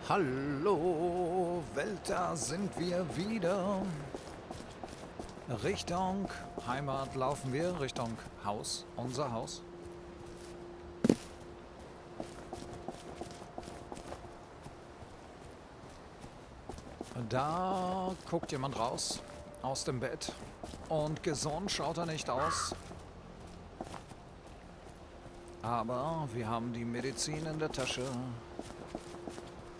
Hallo, Welt, da sind wir wieder. Richtung Heimat laufen wir, Richtung Haus, unser Haus. Da guckt jemand raus aus dem Bett und gesund schaut er nicht aus. Aber wir haben die Medizin in der Tasche.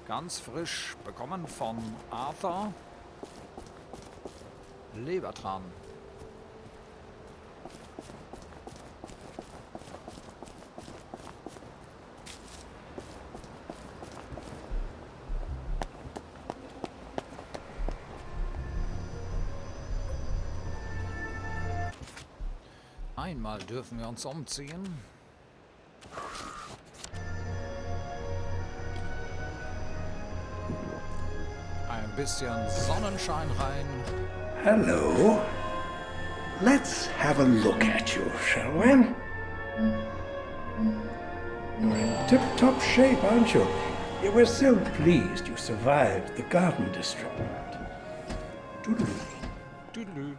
Ganz frisch bekommen von Arthur. Lebertran. Einmal dürfen wir uns umziehen. Ein bisschen Sonnenschein rein. Hello. Let's have a look at you, shall we? You're in tip-top shape, aren't you? You were so pleased you survived the garden district. Doodle. Tüdelü.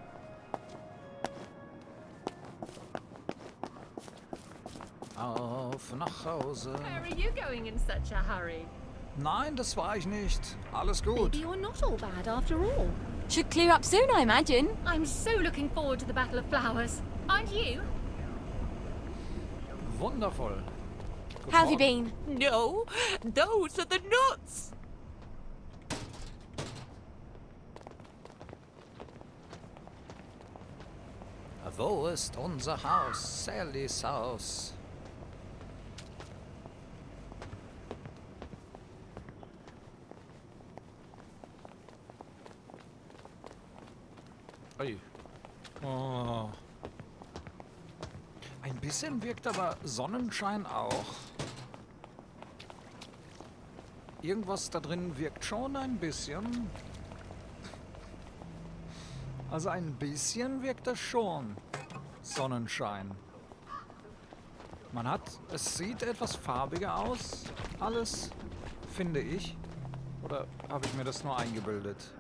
Auf nach Hause. Where are you going in such a hurry? Nein, das war ich nicht. Alles gut. Maybe you're not all bad after all. Should clear up soon, I imagine. I'm so looking forward to the Battle of Flowers. Aren't you? Wundervoll. Guten How have you Morgen. been? No, those are the nuts. Wo ist unser Haus? Sallys Haus. Ui. Oh. Ein bisschen wirkt aber Sonnenschein auch. Irgendwas da drin wirkt schon ein bisschen. Also ein bisschen wirkt das schon. Sonnenschein. Es sieht etwas farbiger aus, alles, finde ich. Oder habe ich mir das nur eingebildet?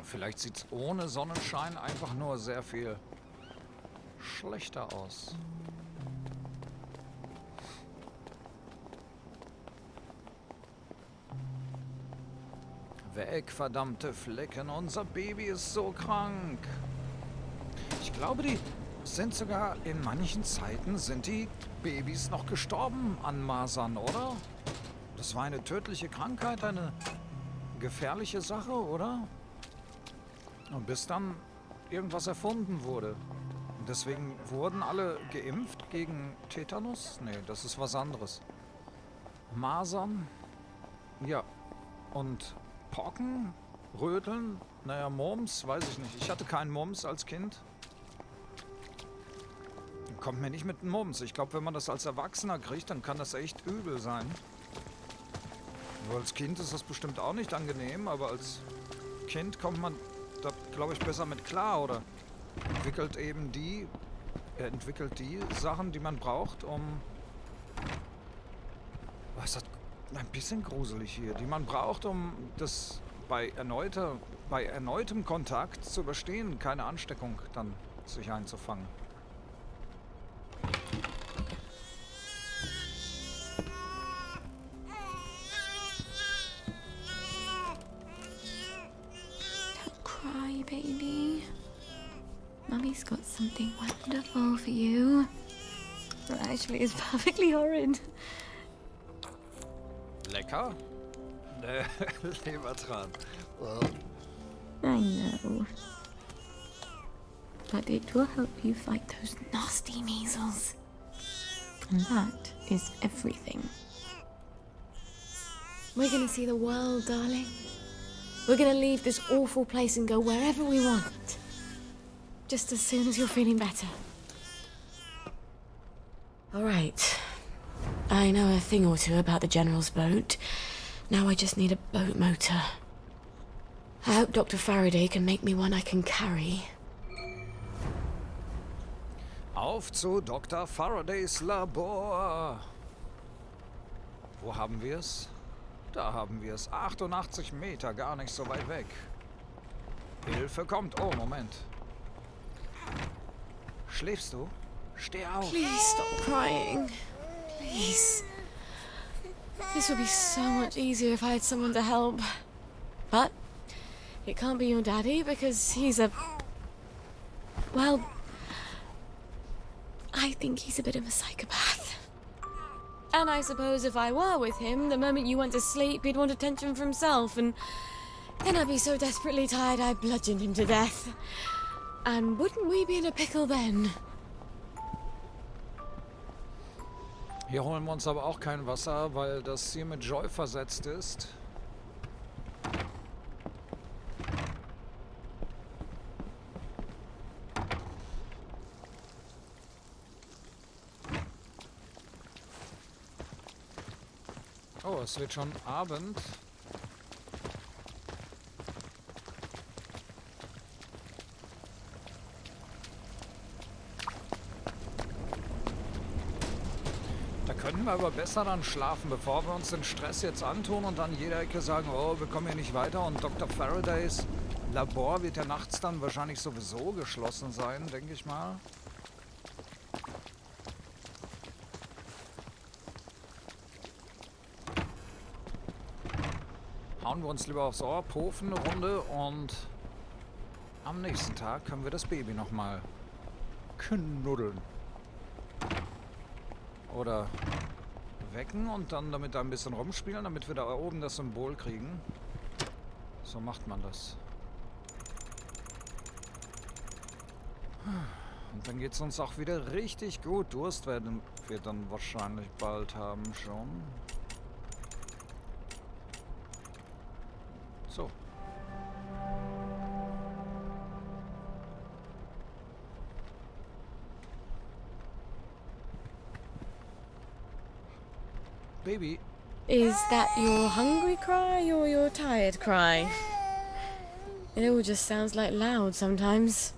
Vielleicht sieht es ohne Sonnenschein einfach nur sehr viel schlechter aus. Weg, verdammte Flecken, unser Baby ist so krank. Ich glaube, die sind sogar in manchen Zeiten sind die Babys noch gestorben an Masern, oder? Das war eine tödliche Krankheit, eine gefährliche Sache, oder? Und bis dann irgendwas erfunden wurde. Und deswegen wurden alle geimpft gegen Tetanus? Nee, das ist was anderes. Masern? Ja. Und Pocken? Röteln? Naja, Mumps? Weiß ich nicht. Ich hatte keinen Mumps als Kind. Kommt mir nicht mit Mumps. Ich glaube, wenn man das als Erwachsener kriegt, dann kann das echt übel sein. Nur als Kind ist das bestimmt auch nicht angenehm, aber als Kind kommt man da, glaube ich, besser mit klar oder entwickelt die Sachen, die man braucht, um... Was ist das? Ein bisschen gruselig hier. Die man braucht, um das bei erneutem Kontakt zu überstehen, keine Ansteckung dann sich einzufangen. Cry, baby. Mummy's got something wonderful for you. Well, actually, it's perfectly horrid. Lecker? Lebertran. I know. But it will help you fight those nasty measles. And that is everything. We're gonna see the world, darling. We're gonna leave this awful place and go wherever we want. Just as soon as you're feeling better. All right. I know a thing or two about the General's boat. Now I just need a boat motor. I hope Dr. Faraday can make me one I can carry. Auf zu Dr. Faradays Labor. Wo haben wir es? Da haben wir es. 88 Meter, gar nicht so weit weg. Hilfe kommt. Oh, Moment. Schläfst du? Steh auf. Please stop crying. Please. This would be so much easier if I had someone to help. But it can't be your daddy because he's a... Well, I think he's a bit of a psychopath. And I suppose if I were with him, the moment you went to sleep, he'd want attention for himself, and then I'd be so desperately tired I'd bludgeon him to death. And wouldn't we be in a pickle then? Hier holen wir uns aber auch kein Wasser, weil das hier mit Joy versetzt ist. Oh, es wird schon Abend. Da können wir aber besser dann schlafen, bevor wir uns den Stress jetzt antun und an jeder Ecke sagen, oh, wir kommen hier nicht weiter. Und Dr. Faradays Labor wird ja nachts dann wahrscheinlich sowieso geschlossen sein, denke ich mal. Hauen wir uns lieber aufs Ohr, pofen eine Runde und am nächsten Tag können wir das Baby nochmal knuddeln. Oder wecken und dann damit da ein bisschen rumspielen, damit wir da oben das Symbol kriegen. So macht man das. Und dann geht es uns auch wieder richtig gut. Durst werden wir dann wahrscheinlich bald haben schon. So. Baby. Is that your hungry cry or your tired cry? It all just sounds like loud sometimes.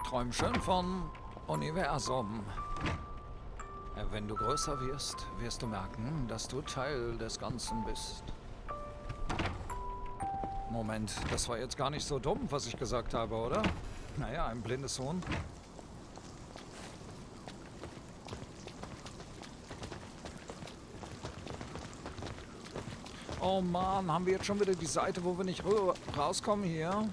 Träum schön von Universum. Wenn du größer wirst, wirst du merken, dass du Teil des Ganzen bist. Moment, das war jetzt gar nicht so dumm, was ich gesagt habe, oder? Naja, ein blindes Huhn. Oh Mann, haben wir jetzt schon wieder die Seite, wo wir nicht rauskommen hier?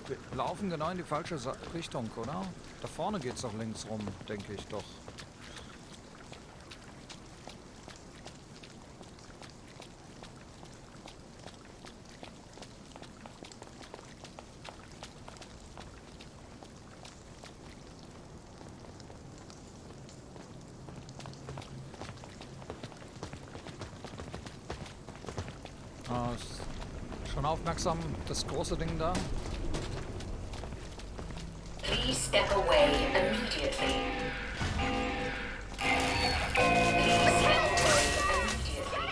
Wir laufen genau in die falsche Richtung, oder? Da vorne geht's doch links rum, denke ich doch. Schon aufmerksam, das große Ding da. Please step away immediately. Please step away immediately.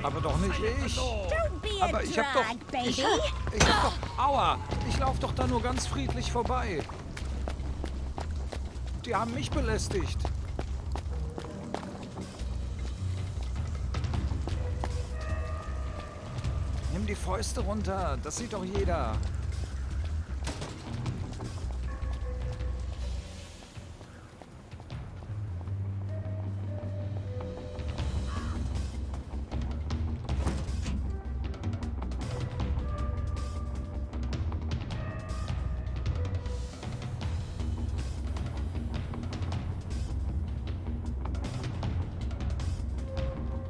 Aber doch nicht ich. Don't be a Aber ich hab doch... drag, baby. Ich hab doch... Aua! Ich lauf doch da nur ganz friedlich vorbei. Die haben mich belästigt. Nimm die Fäuste runter, das sieht doch jeder.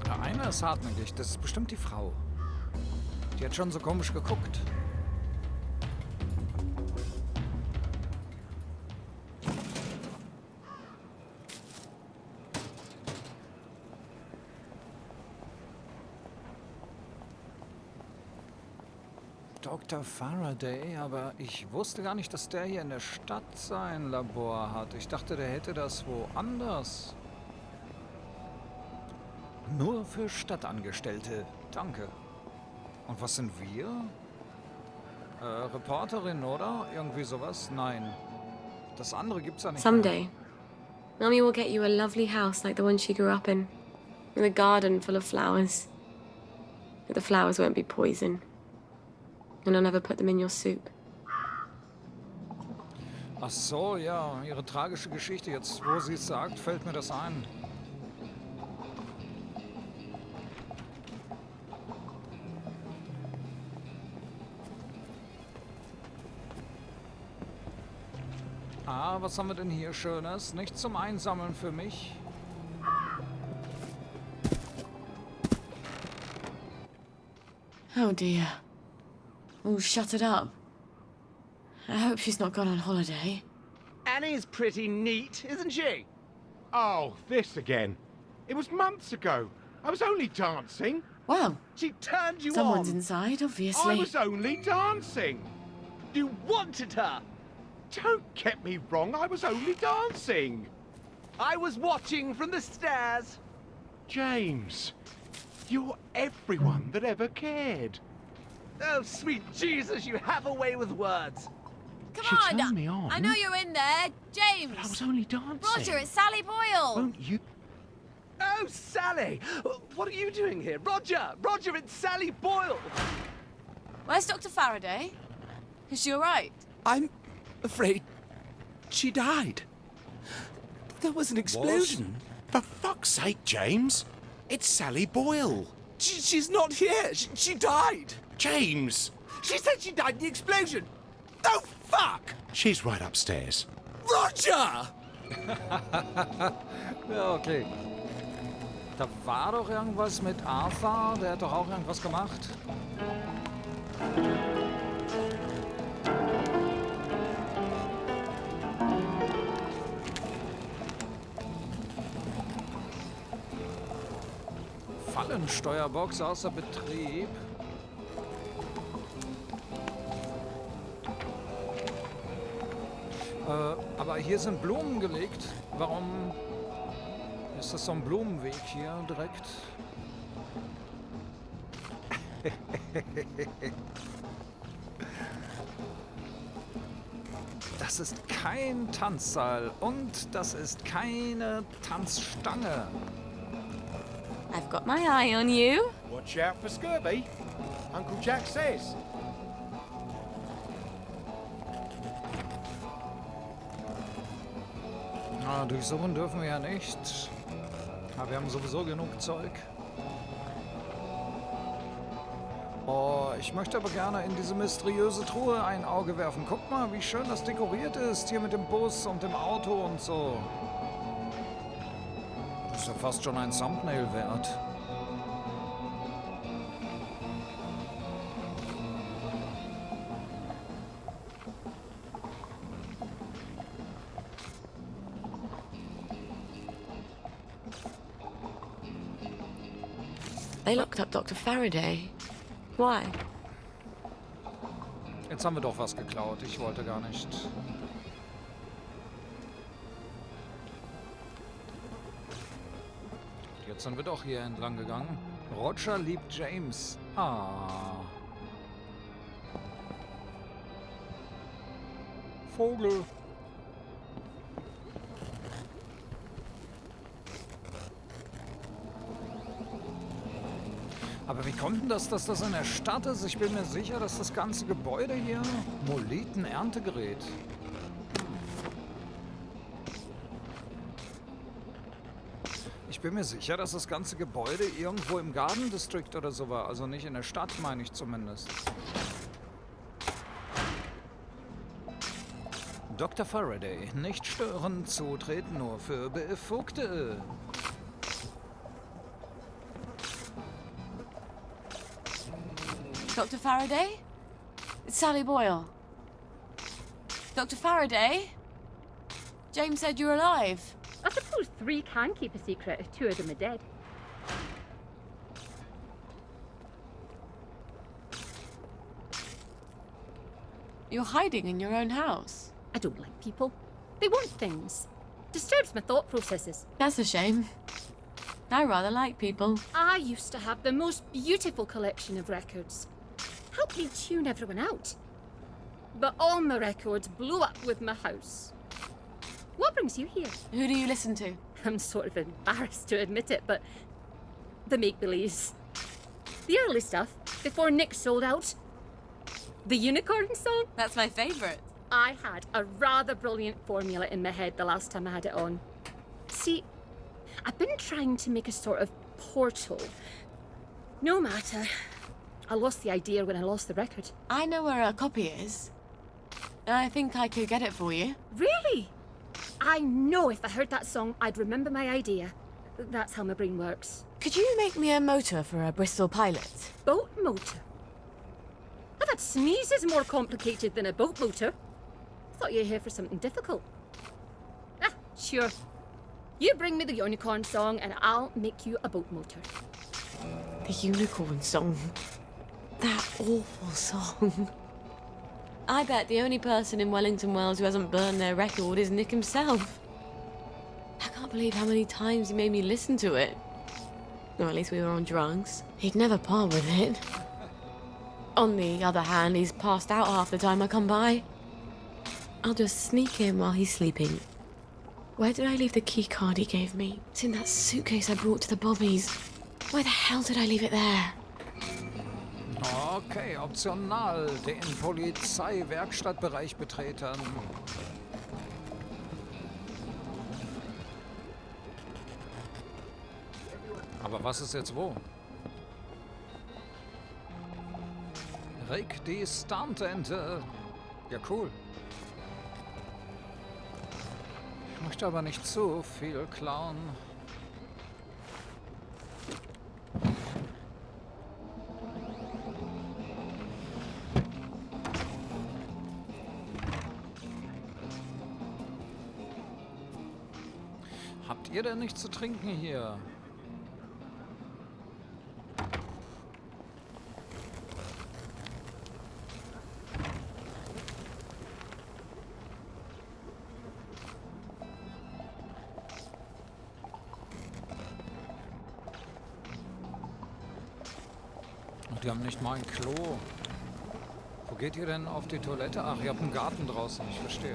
Ja, einer ist hartnäckig, das ist bestimmt die Frau. Die hat schon so komisch geguckt. Dr. Faraday, aber ich wusste gar nicht, dass der hier in der Stadt sein Labor hat. Ich dachte, der hätte das woanders. Nur für Stadtangestellte. Danke. Und was sind wir? Reporterin, oder? Irgendwie sowas? Nein. Das andere gibt's ja nicht. Someday, Mummy will get you a lovely house like the one she grew up in, with a garden full of flowers. But the flowers won't be poison, and I'll never put them in your soup. Ach so, ja, ihre tragische Geschichte. Jetzt, wo sie es sagt, fällt mir das ein. Ah, was haben wir denn hier Schönes? Nichts zum Einsammeln für mich. Oh dear. Oh, shut it up. I hope she's not gone on holiday. Annie's pretty neat, isn't she? Oh, this again. It was months ago. I was only dancing. Well, She turned you someone's on. inside, I obviously. was only dancing. You wanted her. Don't get me wrong, I was only dancing. I was watching from the stairs. James, you're everyone that ever cared. Oh, sweet Jesus, you have a way with words. Come She on! turned me on. I know you're in there, James. I was only dancing. Roger, it's Sally Boyle. Won't you? Oh, Sally! What are you doing here? Roger! Roger, it's Sally Boyle! Where's Dr. Faraday? Is she all right? I'm afraid she died. There was an explosion. For fuck's sake, James. It's Sally Boyle. She's not here. She died. James! She said she died in the explosion. Oh, fuck! She's right upstairs. Roger! Ja, okay. Da war doch irgendwas mit Arthur. Der hat doch auch irgendwas gemacht. Fallensteuerbox außer Betrieb. Aber hier sind Blumen gelegt. Warum ist das so ein Blumenweg hier direkt? Das ist kein Tanzsaal und das ist keine Tanzstange. I've got my eye on you. Watch out for scurvy. Uncle Jack says. Na, durchsuchen dürfen wir ja nicht. Aber wir haben sowieso genug Zeug. Oh, ich möchte aber gerne in diese mysteriöse Truhe ein Auge werfen. Guck mal, wie schön das dekoriert ist. Hier mit dem Bus und dem Auto und so. Das ist ja fast schon ein Thumbnail wert. They locked up Dr. Faraday. Why? Jetzt haben wir doch was geklaut. Ich wollte gar nicht. Jetzt sind wir doch hier entlang gegangen. Roger liebt James. Ah. Vogel. Aber wie kommt denn das, dass das in der Stadt ist? Ich bin mir sicher, dass das ganze Gebäude hier Moliten-Erntegerät. Ich bin mir sicher, dass das ganze Gebäude irgendwo im Garden District oder so war. Also nicht in der Stadt, meine ich zumindest. Dr. Faraday, nicht stören, Zutritt nur für Befugte. Dr. Faraday? It's Sally Boyle. Dr. Faraday? James said you're alive. I suppose 3 can keep a secret if 2 of them are dead. You're hiding in your own house. I don't like people. They want things. Disturbs my thought processes. That's a shame. I rather like people. I used to have the most beautiful collection of records. helped me tune everyone out. But all my records blew up with my house. What brings you here? Who do you listen to? I'm sort of embarrassed to admit it, but the make-believes. The early stuff, before Nick sold out. The unicorn song? That's my favourite. I had a rather brilliant formula in my head the last time I had it on. See, I've been trying to make a sort of portal. No matter. I lost the idea when I lost the record. I know where a copy is. And I think I could get it for you. Really? I know if I heard that song, I'd remember my idea. That's how my brain works. Could you make me a motor for a Bristol Pilot? Boat motor? I've had sneezes more complicated than a boat motor. Thought you were here for something difficult. Ah, sure. You bring me the unicorn song and I'll make you a boat motor. The unicorn song. That awful song. I bet the only person in Wellington Wells who hasn't burned their record is Nick himself. I can't believe how many times he made me listen to it. Or at least we were on drugs. He'd never part with it. On the other hand, he's passed out half the time I come by. I'll just sneak in while he's sleeping. Where did I leave the key card he gave me? It's in that suitcase I brought to the Bobbies. Where the hell did I leave it there? Okay, optional. Den Polizeiwerkstattbereich betreten. Aber was ist jetzt wo? Rick die Stuntente. Ja, cool. Ich möchte aber nicht zu viel klauen. Habt ihr denn nichts zu trinken hier? Die haben nicht mal ein Klo. Wo geht ihr denn auf die Toilette? Ach, ihr habt einen Garten draußen, ich verstehe.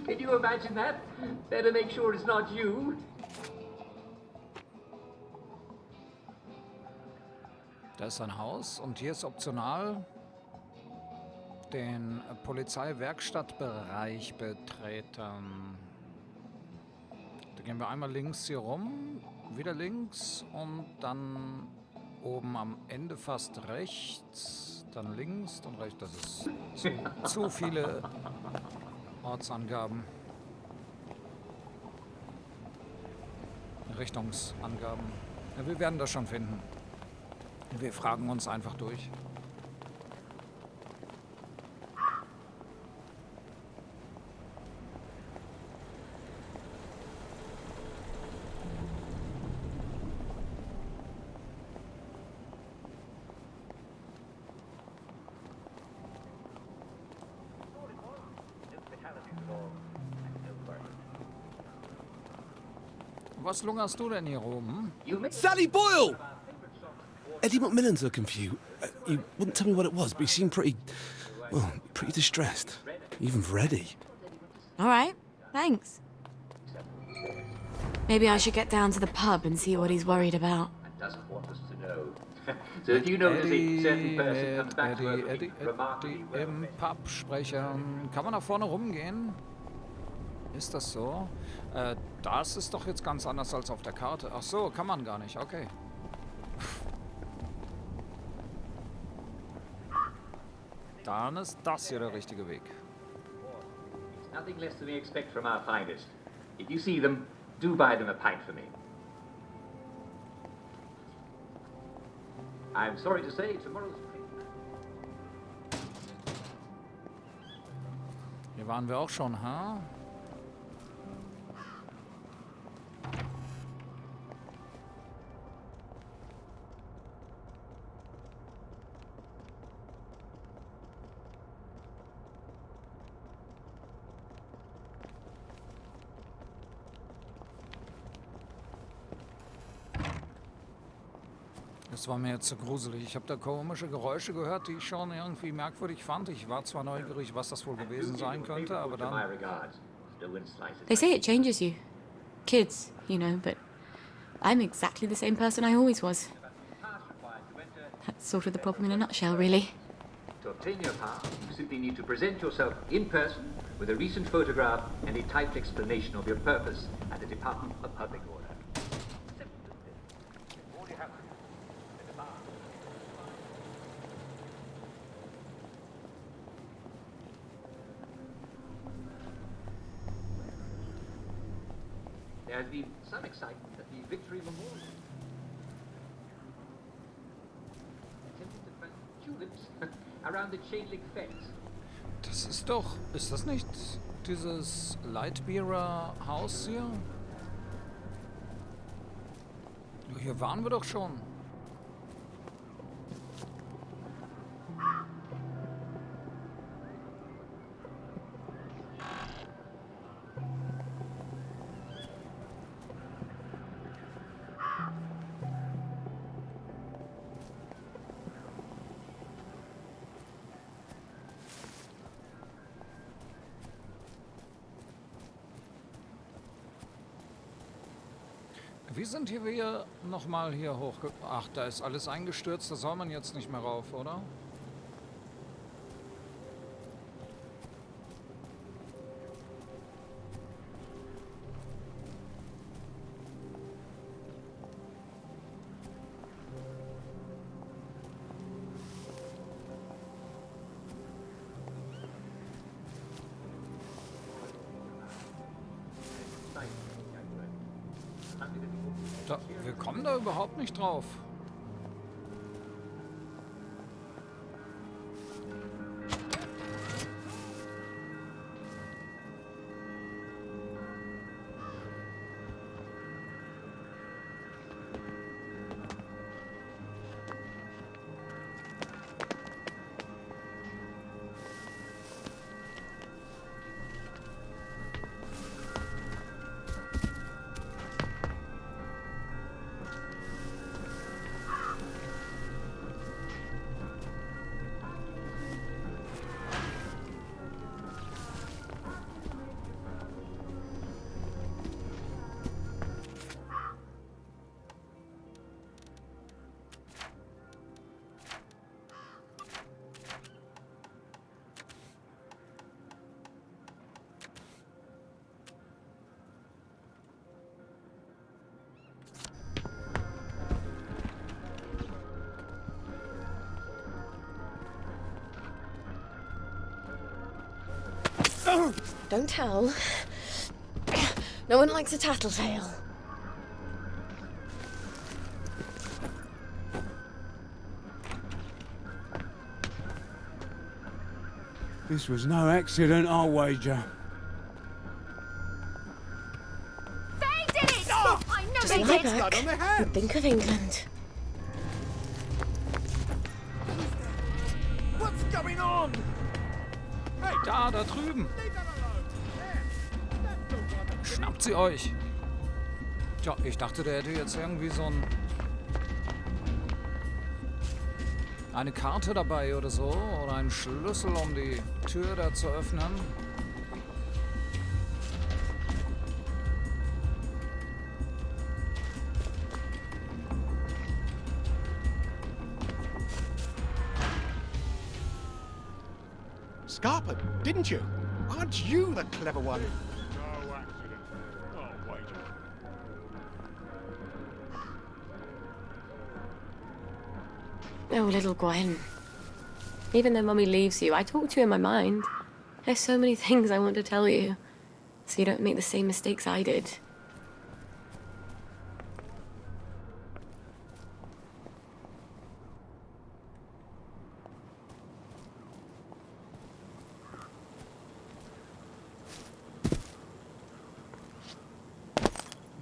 Can you imagine that? Better make sure it's not you. Da ist ein Haus und hier ist optional den Polizeiwerkstattbereich betreten. Da gehen wir einmal links hier rum, wieder links und dann oben am Ende fast rechts, dann links, dann rechts. Das ist zu viele Ortsangaben. Richtungsangaben. Ja, wir werden das schon finden. Wir fragen uns einfach durch. Was lungerst du denn hier rum? Sally Boyle! Eddie McMillan's looking for you. You wouldn't tell me what it was, but you seemed pretty distressed. Even for Eddie. All right, thanks. Maybe I should get down to the pub and see what he's worried about. Doesn't want us to know. So if you notice a certain person comes back to her looking remarkably well im Pub sprechen. Kann man da vorne rumgehen? Ist das so? Das ist doch jetzt ganz anders als auf der Karte. Ach so, kann man gar nicht. Okay. Dann ist das hier der richtige Weg. Nothing less than we expect from our finest. If you see them, do buy them a pint for me. I'm sorry to say, tomorrow's... Hier waren wir auch schon, ha? Das war mir jetzt zu gruselig. Ich habe da komische Geräusche gehört, die ich schon irgendwie merkwürdig fand. Ich war zwar neugierig, was das wohl gewesen sein könnte, aber dann... They say it changes you. Kids, you know, but I'm exactly the same person I always was. That's sort of the problem in a nutshell, really. To obtain your pass, you simply need to present yourself in person with a recent photograph and a typed explanation of your purpose at the Department of Public Order. All you have to do is the pass. There has been some excitement at the Victory Memorial. Attempting to plant tulips around the chain-link fence. Das ist doch... Ist das nicht dieses Lightbearer Haus hier? Hier waren wir doch schon. Wie sind wir nochmal hier hochge... Ach, da ist alles eingestürzt, da soll man jetzt nicht mehr rauf, oder? Wir kommen da überhaupt nicht drauf. Don't tell. No one likes a tattletale. This was no accident, I'll wager. They did it! Oh, I know Just they lie did! back and think of England. What's going on? Da drüben. Schnappt sie euch. Tja, ich dachte, der hätte jetzt irgendwie so eine Karte dabei oder so. Oder einen Schlüssel, um die Tür da zu öffnen. Scarpa, didn't you? Aren't you the clever one? No accident. I'll wager. Oh, little Gwen. Even though Mummy leaves you, I talk to you in my mind. There's so many things I want to tell you, so you don't make the same mistakes I did.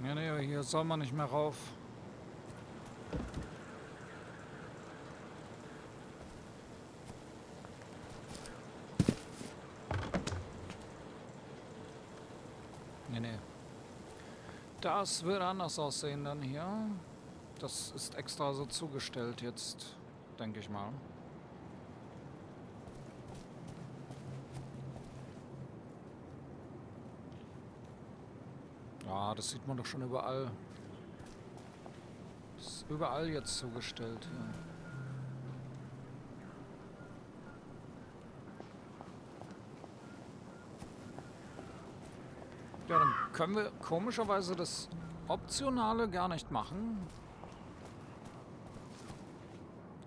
Nee, hier soll man nicht mehr rauf. Nee. Das wird anders aussehen dann hier. Das ist extra so zugestellt jetzt, denke ich mal. Ja, das sieht man doch schon überall. Das ist überall jetzt zugestellt hier. Ja, dann können wir komischerweise das Optionale gar nicht machen.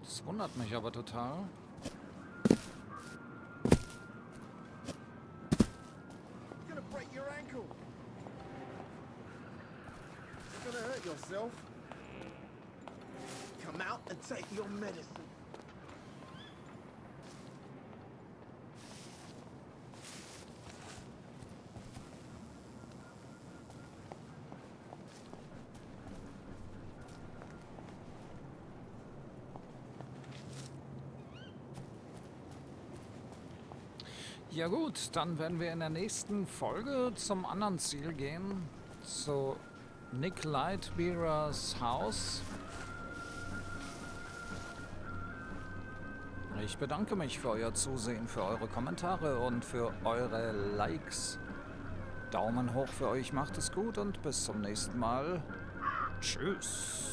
Das wundert mich aber total. You're gonna break your ankle. You're gonna hurt yourself. Come out and take your medicine. Ja gut, dann werden wir in der nächsten Folge zum anderen Ziel gehen. Zu Nick Lightbearers Haus. Ich bedanke mich für euer Zusehen, für eure Kommentare und für eure Likes. Daumen hoch für euch, macht es gut und bis zum nächsten Mal. Tschüss.